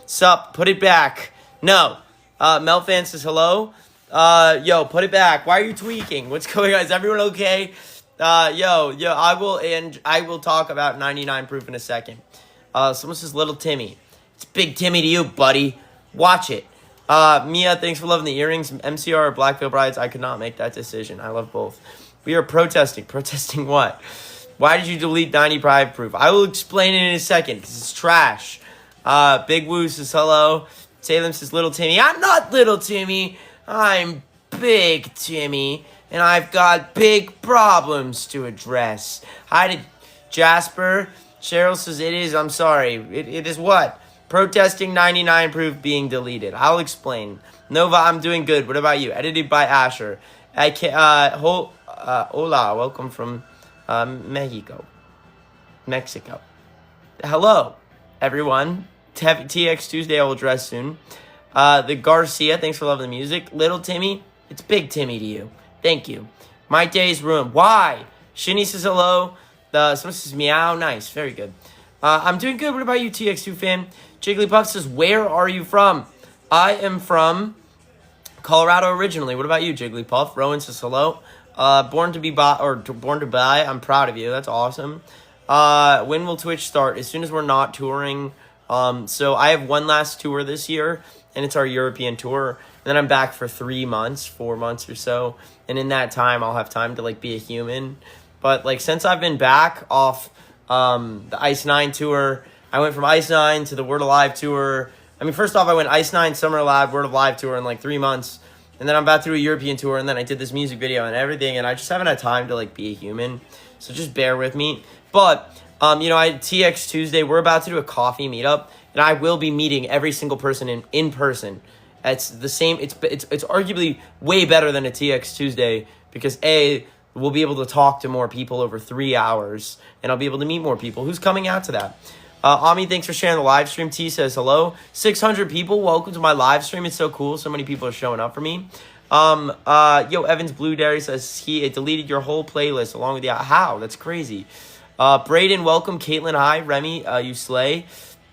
Sup, put it back. No. Melfan says hello. Yo, put it back. Why are you tweaking? What's going on? Is everyone okay? Yo, I will talk about 99 proof in a second. Someone says little Timmy. It's Big Timmy to you, buddy. Watch it. Mia, thanks for loving the earrings. MCR or Black Veil Brides, I could not make that decision. I love both. We are protesting. Protesting what? Why did you delete 95 proof? I will explain it in a second, because it's trash. Big Woo says hello. Salem says little Timmy. I'm not little Timmy. I'm Big Timmy. And I've got big problems to address. Hi to Jasper. Cheryl says it is. I'm sorry. It is what? Protesting 99 proof being deleted. I'll explain. Nova, I'm doing good. What about you? Edited by Asher. Hola, welcome from Mexico. Hello, everyone. TX Tuesday I will address soon. The Garcia, thanks for loving the music. Little Timmy, it's Big Timmy to you. Thank you. My day's ruined. Why? Shinny says hello. Someone says meow. Nice. Very good. I'm doing good. What about you, TX2 fan? Jigglypuff says, where are you from? I am from Colorado originally. What about you, Jigglypuff? Rowan says hello. Born to buy. I'm proud of you. That's awesome. When will Twitch start? As soon as we're not touring. So I have one last tour this year, and it's our European tour. And then I'm back for 4 months or so. And in that time, I'll have time to like be a human. But like since I've been back off the Ice 9 tour, I went from Ice 9 to the Word Alive tour. I mean, first off, I went Ice 9, Summer Lab, Word Alive tour in like 3 months. And then I'm back through a European tour, and then I did this music video and everything, and I just haven't had time to like be a human. So just bear with me. But I had TX Tuesday. We're about to do a coffee meetup, and I will be meeting every single person in person. It's the same. It's arguably way better than a TX Tuesday because we'll be able to talk to more people over 3 hours, and I'll be able to meet more people. Who's coming out to that? Ami, thanks for sharing the live stream. T says hello. 600 people. Welcome to my live stream. It's so cool. So many people are showing up for me. Evans Blue Dairy says it deleted your whole playlist along with the how. That's crazy. Brayden, welcome. Caitlin, hi. Remy, you slay.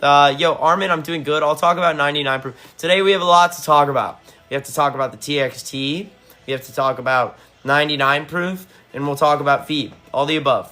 Armin, I'm doing good. I'll talk about 99 proof. Today we have a lot to talk about. We have to talk about the TXT. We have to talk about 99 proof, and we'll talk about feed. All the above.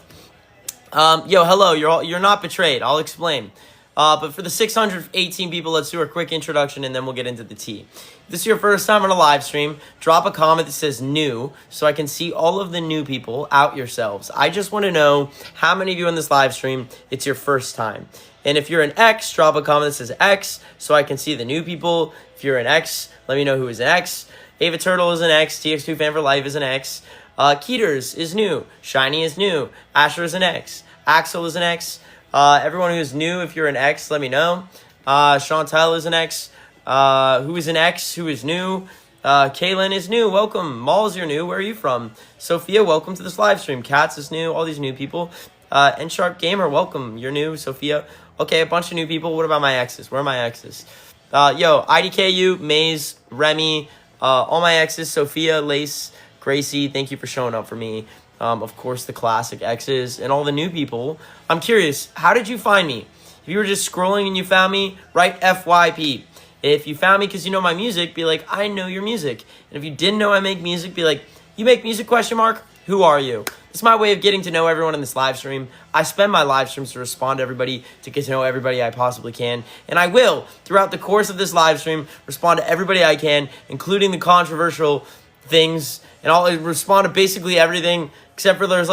Hello. You're not betrayed. I'll explain. But for the 618 people, let's do a quick introduction, and then we'll get into the tea. If this is your first time on a live stream, drop a comment that says new so I can see all of the new people. Out yourselves. I just want to know how many of you in this live stream, it's your first time. And if you're an X, drop a comment that says X so I can see the new people. If you're an X, let me know who is an X. Ava Turtle is an X. TX2 Fan for Life is an X. Keeters is new. Shiny is new. Asher is an X. Axel is an X. Everyone who's new, if you're an X, let me know. Chantel is an X. Who is an X? Who is new? Kaylin is new. Welcome. Malls, you're new. Where are you from? Sophia, welcome to this live stream. Katz is new. All these new people. N Sharp Gamer, welcome. You're new. Sophia. Okay, a bunch of new people. What about my X's? Where are my X's? IDKU, Maze, Remy, all my X's. Sophia, Lace, Gracie, thank you for showing up for me. Of course, the classic X's and all the new people. I'm curious, how did you find me? If you were just scrolling and you found me, write FYP. If you found me because you know my music, be like, I know your music. And if you didn't know I make music, be like, you make music, ? Who are you? It's my way of getting to know everyone in this live stream. I spend my live streams to respond to everybody, to get to know everybody I possibly can. And I will, throughout the course of this live stream, respond to everybody I can, including the controversial things. And I'll respond to basically everything, except for there's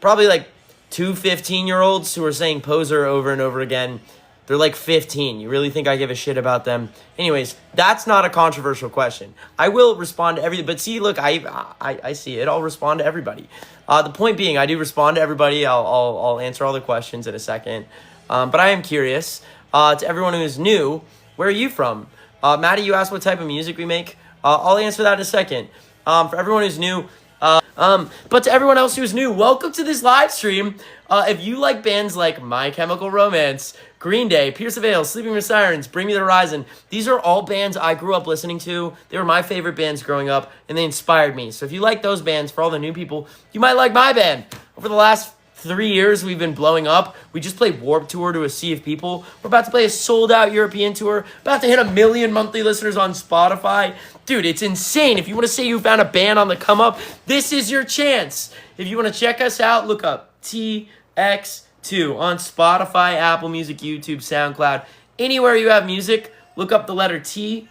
probably 2 15-year-olds who are saying poser over and over again. They're 15. You really think I give a shit about them? Anyways, that's not a controversial question. I will respond to everything. But see, look, I see it. I'll respond to everybody. The point being, I do respond to everybody. I'll answer all the questions in a second. But I am curious. To everyone who is new, where are you from? Maddie, you asked what type of music we make. I'll answer that in a second. For everyone who's new, but to everyone else who's new, welcome to this live stream. If you like bands like My Chemical Romance, Green Day, Pierce the Veil, Sleeping with Sirens, Bring Me the Horizon, these are all bands I grew up listening to. They were my favorite bands growing up, and they inspired me. So if you like those bands, for all the new people, you might like my band. Over the last 3 years we've been blowing up. We just played Warped Tour to a sea of people. We're about to play a sold-out European tour. About to hit 1 million monthly listeners on Spotify. Dude, it's insane. If you want to say you found a band on the come up, this is your chance. If you want to check us out, look up TX2 on Spotify, Apple Music, YouTube, SoundCloud. Anywhere you have music, look up the letter TX2.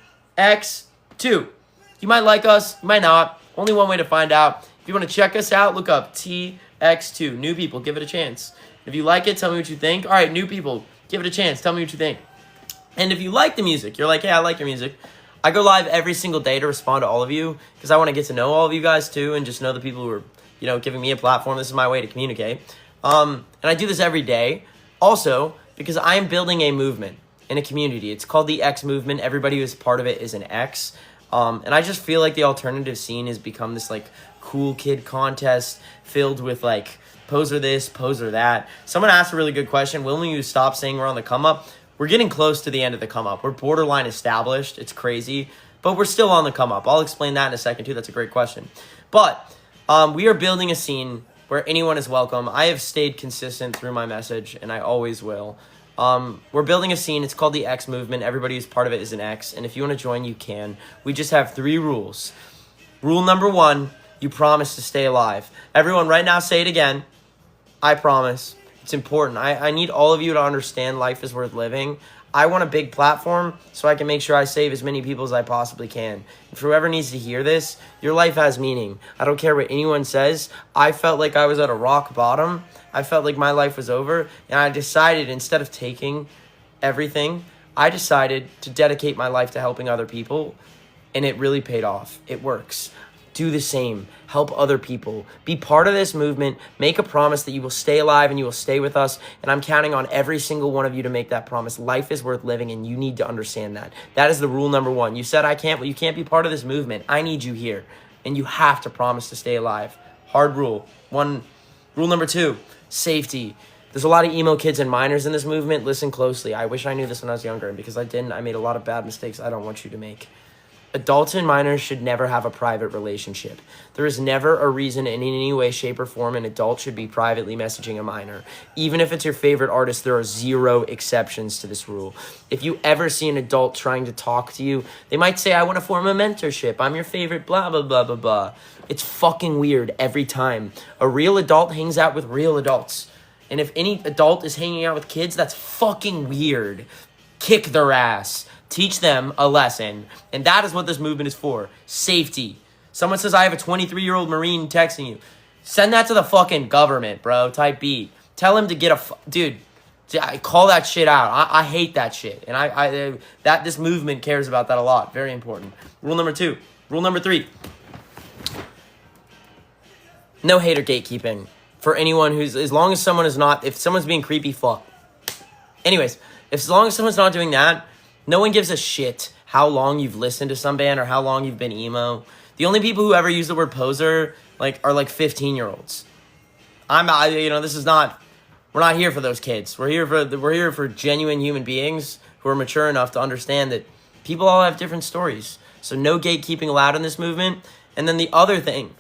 You might like us, you might not. Only one way to find out. If you want to check us out, look up TX2. New people, give it a chance. If you like it, tell me what you think. All right, new people, give it a chance. Tell me what you think. And if you like the music, you're like, hey, I like your music. I go live every single day to respond to all of you because I want to get to know all of you guys too and just know the people who are, giving me a platform. This is my way to communicate. And I do this every day. Also, because I am building a movement in a community. It's called the X movement. Everybody who is part of it is an X. And I just feel like the alternative scene has become this like cool kid contest filled with like poser this, poser that. Someone asked a really good question. When will you stop saying we're on the come up? We're getting close to the end of the come up. We're borderline established. It's crazy, but we're still on the come up. I'll explain that in a second too. That's a great question. But we are building a scene where anyone is welcome. I have stayed consistent through my message, and I always will. We're building a scene. It's called the X movement. Everybody who's part of it is an X. And if you want to join, you can. We just have 3 rules. Rule number 1, you promise to stay alive. Everyone right now say it again. I promise. It's important. I need all of you to understand life is worth living. I want a big platform so I can make sure I save as many people as I possibly can. If whoever needs to hear this, your life has meaning. I don't care what anyone says. I felt like I was at a rock bottom. I felt like my life was over. And I decided, instead of taking everything, I decided to dedicate my life to helping other people. And it really paid off. It works. Do the same. Help other people. Be part of this movement. Make a promise that you will stay alive and you will stay with us. And I'm counting on every single one of you to make that promise. Life is worth living, and you need to understand that. That is the rule number 1. You said I can't, well, you can't be part of this movement. I need you here. And you have to promise to stay alive. Hard rule. Rule number 2, safety. There's a lot of emo kids and minors in this movement. Listen closely. I wish I knew this when I was younger. And because I didn't, I made a lot of bad mistakes I don't want you to make. Adults and minors should never have a private relationship. There is never a reason in any way, shape, or form an adult should be privately messaging a minor. Even if it's your favorite artist, there are 0 exceptions to this rule. If you ever see an adult trying to talk to you, they might say, I want to form a mentorship. I'm your favorite, blah, blah, blah, blah, blah. It's fucking weird every time. A real adult hangs out with real adults. And if any adult is hanging out with kids, that's fucking weird. Kick their ass. Teach them a lesson. And that is what this movement is for. Safety. Someone says, I have a 23-year-old Marine texting you. Send that to the fucking government, bro. Type B. Tell him to get dude, call that shit out. I hate that shit. And this movement cares about that a lot. Very important. Rule number 2. Rule number 3. No hater gatekeeping. For anyone who's, as long as someone is not, if someone's being creepy, fuck. Anyways, as long as someone's not doing that, no one gives a shit how long you've listened to some band or how long you've been emo. The only people who ever use the word poser are 15-year-olds. This is not. We're not here for those kids. We're here for genuine human beings who are mature enough to understand that people all have different stories. So no gatekeeping allowed in this movement. And then the other thing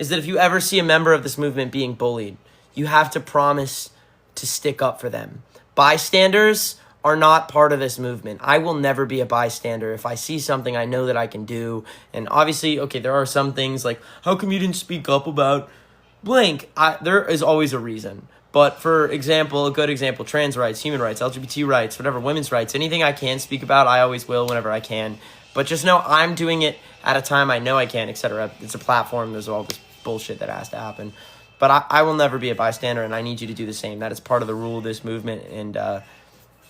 is that if you ever see a member of this movement being bullied, you have to promise to stick up for them. Bystanders are not part of this movement. I will never be a bystander. If I see something I know that I can do, and obviously, okay, there are some things like, how come you didn't speak up about blank? There is always a reason. But for example, a good example, trans rights, human rights, LGBT rights, whatever, women's rights, anything I can speak about, I always will whenever I can. But just know I'm doing it at a time I know I can, etc. It's a platform. There's all this bullshit that has to happen. But I will never be a bystander, and I need you to do the same. That is part of the rule of this movement. And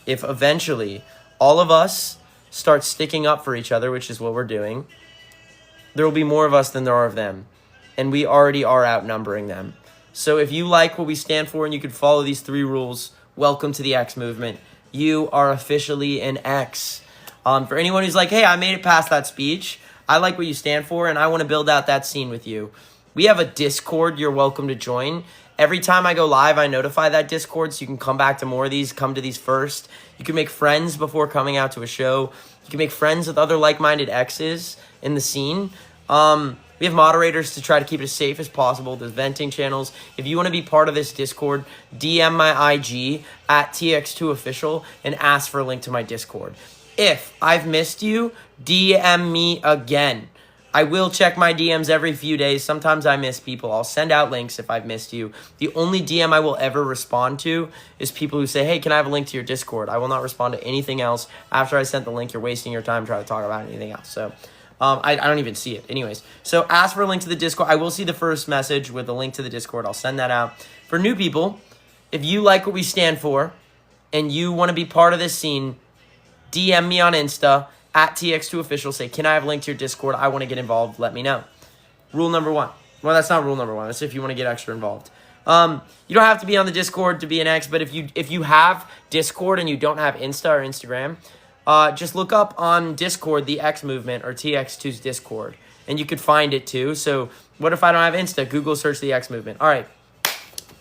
if eventually all of us start sticking up for each other, which is what we're doing, there will be more of us than there are of them. And we already are outnumbering them. So if you like what we stand for and you could follow these 3 rules, welcome to the X movement. You are officially an X. For anyone who's like, hey, I made it past that speech. I like what you stand for, and I want to build out that scene with you. We have a Discord you're welcome to join. Every time I go live, I notify that Discord so you can come back to more of these, come to these first. You can make friends before coming out to a show. You can make friends with other like-minded X's in the scene. We have moderators to try to keep it as safe as possible. There's venting channels. If you want to be part of this Discord, DM my IG at TX2 official and ask for a link to my Discord. If I've missed you, DM me again. I will check my DMs every few days. Sometimes I miss people. I'll send out links if I've missed you. The only DM I will ever respond to is people who say, hey, can I have a link to your Discord? I will not respond to anything else. After I sent the link, you're wasting your time trying to talk about anything else. So I don't even see it. Anyways, so ask for a link to the Discord. I will see the first message with a link to the Discord. I'll send that out. For new people, if you like what we stand for and you want to be part of this scene, DM me on Insta at TX2 official. Say, can I have a link to your Discord? I want to get involved. Let me know. Rule number 1. Well, that's not rule number 1. That's if you want to get extra involved. You don't have to be on the Discord to be an X, but if you have Discord and you don't have Insta or Instagram, just look up on Discord the X Movement or TX2's Discord, and you could find it too. So what if I don't have Insta? Google search the X Movement. All right.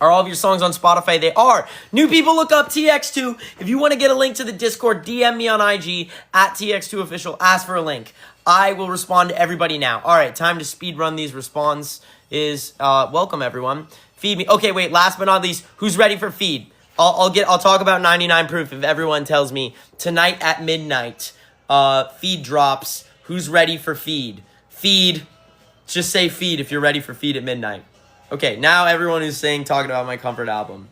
Are all of your songs on Spotify? They are. New people, look up TX2. If you want to get a link to the Discord, DM me on IG at TX2 official. Ask for a link. I will respond to everybody now. All right, time to speed run these responses. Welcome everyone. Feed me. Okay, wait. Last but not least, who's ready for feed? I'll talk about 99 proof if everyone tells me tonight at midnight. Feed drops. Who's ready for feed? Feed. Just say feed if you're ready for feed at midnight. Okay, now everyone who's talking about my comfort album.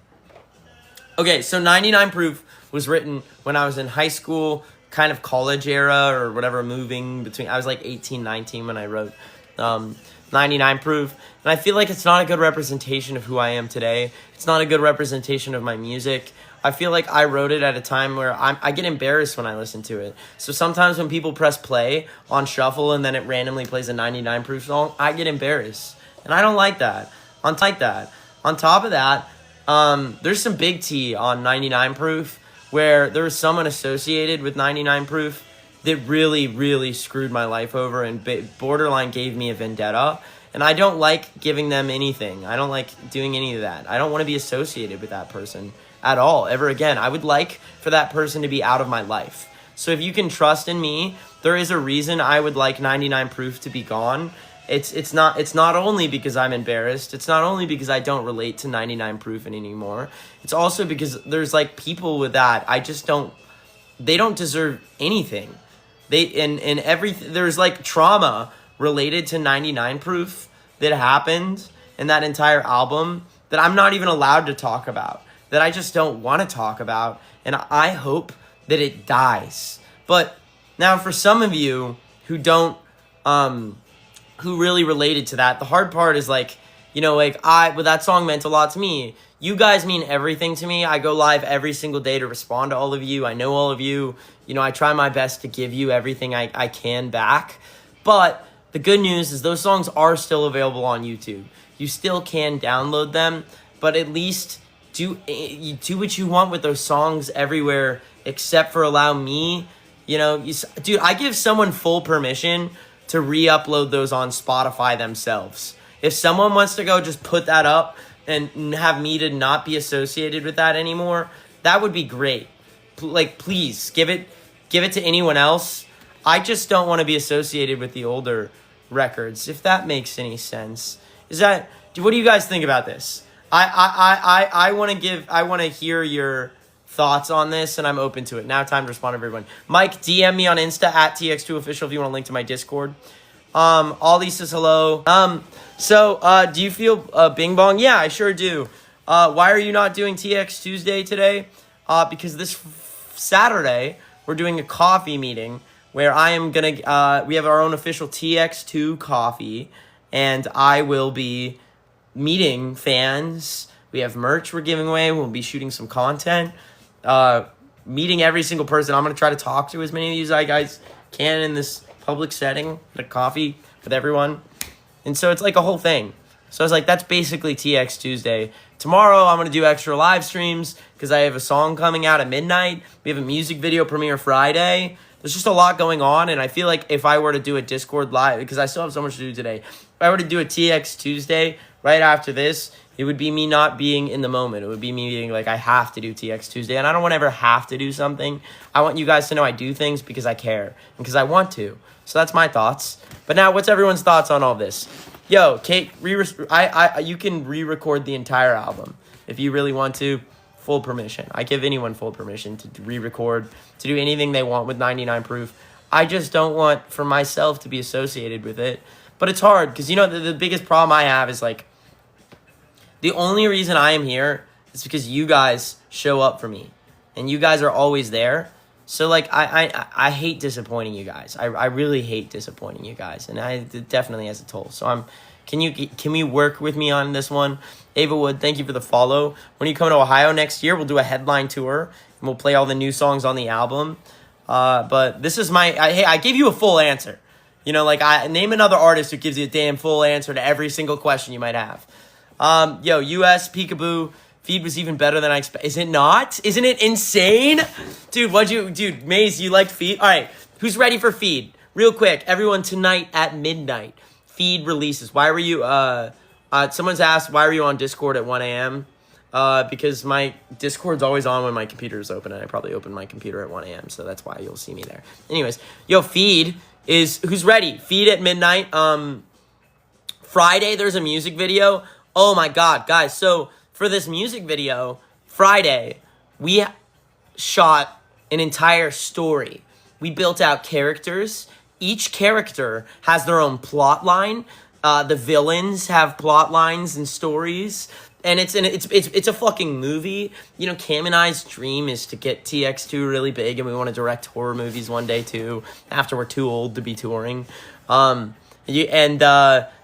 Okay, so 99 Proof was written when I was in high school, kind of college era or whatever, moving between. I was like 18, 19 when I wrote 99 Proof. And I feel like it's not a good representation of who I am today. It's not a good representation of my music. I feel like I wrote it at a time where I get embarrassed when I listen to it. So sometimes when people press play on shuffle and then it randomly plays a 99 Proof song, I get embarrassed. And I don't like that. On top of that, there's some big tea on 99 Proof where there was someone associated with 99 Proof that really, really screwed my life over and borderline gave me a vendetta. And I don't like giving them anything. I don't like doing any of that. I don't want to be associated with that person at all, ever again. I would like for that person to be out of my life. So if you can trust in me, there is a reason I would like 99 Proof to be gone. It's not only because I'm embarrassed. It's not only because I don't relate to 99 Proof anymore. It's also because there's like people with that. They don't deserve anything. There's like trauma related to 99 Proof that happened in that entire album that I'm not even allowed to talk about, that I just don't want to talk about. And I hope that it dies. But now for some of you who don't, who really related to that, the hard part is like, but that song meant a lot to me. You guys mean everything to me. I go live every single day to respond to all of you. I know all of you. I try my best to give you everything I can back. But the good news is those songs are still available on YouTube. You still can download them, but at least do what you want with those songs everywhere except for allow me. Dude, I give someone full permission to re-upload those on Spotify themselves. If someone wants to go just put that up and have me to not be associated with that anymore, that would be great. Please, give it to anyone else. I just don't want to be associated with the older records, if that makes any sense. What do you guys think about this? I want to hear your thoughts on this, and I'm open to it. Now time to respond to everyone. Mike, DM me on Insta at TX2 official if you want to link to my Discord. Ollie says hello. Do you feel Bing Bong? Yeah, I sure do. Why are you not doing TX Tuesday today? Because this Saturday we're doing a coffee meeting where I am gonna we have our own official TX2 coffee, and I will be meeting fans. We have merch we're giving away. We'll be shooting some content. Meeting every single person. I'm going to try to talk to as many of you guys can in this public setting, at a coffee with everyone. And so it's like a whole thing. So I was like, that's basically TX Tuesday. Tomorrow I'm going to do extra live streams because I have a song coming out at midnight. We have a music video premiere Friday. There's just a lot going on, and I feel like if I were to do a Discord live, because I still have so much to do today, if I were to do a TX Tuesday right after this, It would be me not being in the moment. It would be me being like, I have to do TX Tuesday. And I don't want to ever have to do something. I want you guys to know I do things because I care and because I want to. So that's my thoughts. But now, what's everyone's thoughts on all this? Yo, Kate, you can re-record the entire album if you really want to. Full permission. I give anyone full permission to re-record, to do anything they want with 99 Proof. I just don't want for myself to be associated with it. But it's hard because, you know, the biggest problem I have is like, the only reason I am here is because you guys show up for me. And you guys are always there. So, like, I hate disappointing you guys. I really hate disappointing you guys. And it definitely has a toll. So, can we work with me on this one? Ava Wood, thank you for the follow. When you come to Ohio next year, we'll do a headline tour. And we'll play all the new songs on the album. But this is hey, I gave you a full answer. You know, like, name another artist who gives you a damn full answer to every single question you might have. US Peekaboo feed was even better than I expected. Is it not? Isn't it insane? Dude, Maze, you liked feed? All right, who's ready for feed? Real quick, everyone, tonight at midnight, feed releases. Why were you, someone's asked, why were you on Discord at 1 a.m.? Because my Discord's always on when my computer is open, and I probably open my computer at 1 a.m., so that's why you'll see me there. Anyways, feed is, who's ready? Feed at midnight. Friday, there's a music video. Oh my God, guys. So for this music video, Friday, we shot an entire story. We built out characters. Each character has their own plot line. The villains have plot lines and stories. And it's a fucking movie. You know, Cam and I's dream is to get TX2 really big, and we want to direct horror movies one day too, after we're too old to be touring.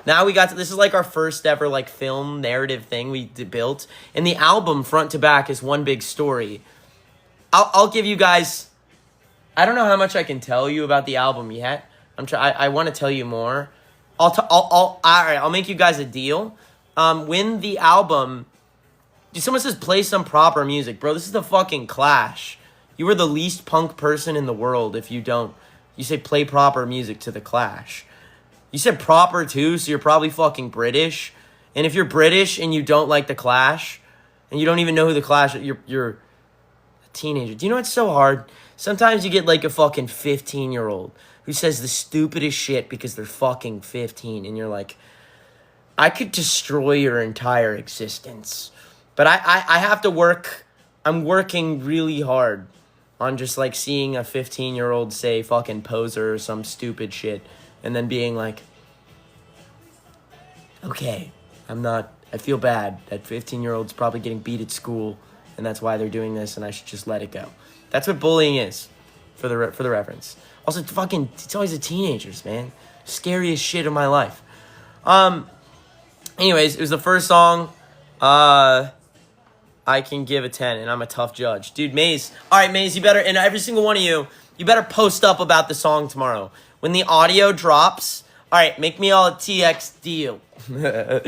Now we got to, this is like our first ever like film narrative thing we built, and the album front to back is one big story. I'll give you guys, I don't know how much I can tell you about the album yet. I want to tell you more. All right, I'll make you guys a deal. When the album, someone says play some proper music, bro. This is the fucking Clash. You are the least punk person in the world if you don't. You say play proper music to the Clash. You said proper too, so you're probably fucking British. And if you're British and you don't like the Clash, and you don't even know who the Clash, you're a teenager. Do you know what's so hard? Sometimes you get like a fucking 15-year-old who says the stupidest shit because they're fucking 15, and you're like, I could destroy your entire existence. But I have to work. I'm working really hard on just like seeing a 15-year-old say fucking poser or some stupid shit, and then being like, okay, I feel bad that 15-year-old's probably getting beat at school, and that's why they're doing this, and I should just let it go. That's what bullying is, for the reference. Also, it's always the teenagers, man. Scariest shit of my life. Anyways, it was the first song. I can give a 10, and I'm a tough judge. Dude, Maze. All right, Maze, you better, and every single one of you better post up about the song tomorrow. When the audio drops, all right, make me all a TX deal. All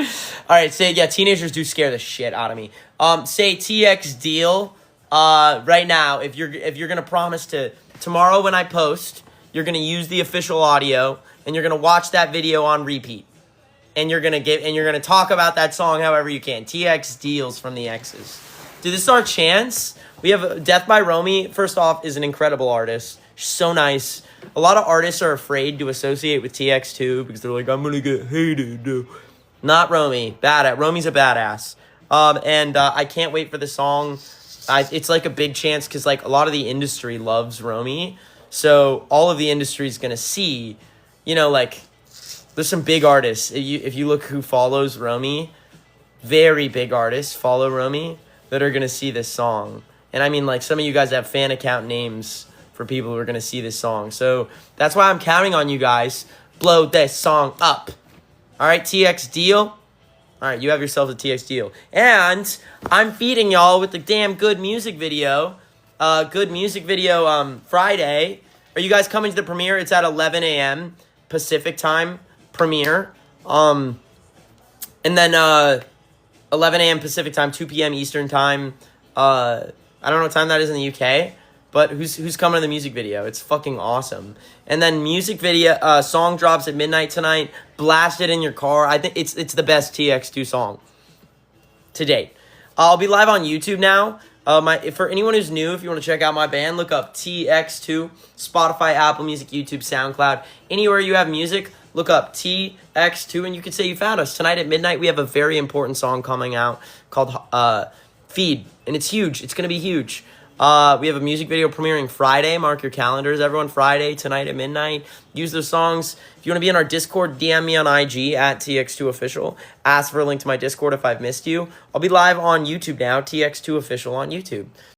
right, teenagers do scare the shit out of me. Say TX deal right now. If you're gonna promise to, tomorrow when I post, you're gonna use the official audio, and you're gonna watch that video on repeat. And you're gonna talk about that song however you can. TX deals from the X's. Dude, this is our chance. We have Death by Romy. First off, is an incredible artist. She's so nice. A lot of artists are afraid to associate with TX2 because they're like, I'm gonna get hated. Not Romy. Romy's a badass. I can't wait for the song. It's like a big chance because like a lot of the industry loves Romy. So all of the industry is gonna see, you know, like, there's some big artists. If you look who follows Romy, very big artists follow Romy that are going to see this song. And I mean, like, some of you guys have fan account names for people who are going to see this song. So that's why I'm counting on you guys. Blow this song up. All right, TX deal. All right, you have yourself a TX deal. And I'm feeding y'all with the damn good music video. Friday. Are you guys coming to the premiere? It's at 11 a.m. Pacific time. Premiere, and then 11 a.m. Pacific time, 2 p.m. Eastern time. I don't know what time that is in the UK, but who's coming to the music video? It's fucking awesome. And then music video, song drops at midnight tonight. Blast it in your car. I think it's the best TX2 song. to date. I'll be live on YouTube now. For anyone who's new, if you want to check out my band, look up TX2, Spotify, Apple Music, YouTube, SoundCloud. Anywhere you have music, look up TX2, and you can say you found us. Tonight at midnight, we have a very important song coming out called Feed, and it's huge. It's going to be huge. We have a music video premiering Friday. Mark your calendars, everyone. Friday, tonight at midnight. Use those songs. If you want to be in our Discord, DM me on IG at TX2Official. Ask for a link to my Discord if I've missed you. I'll be live on YouTube now, TX2Official on YouTube.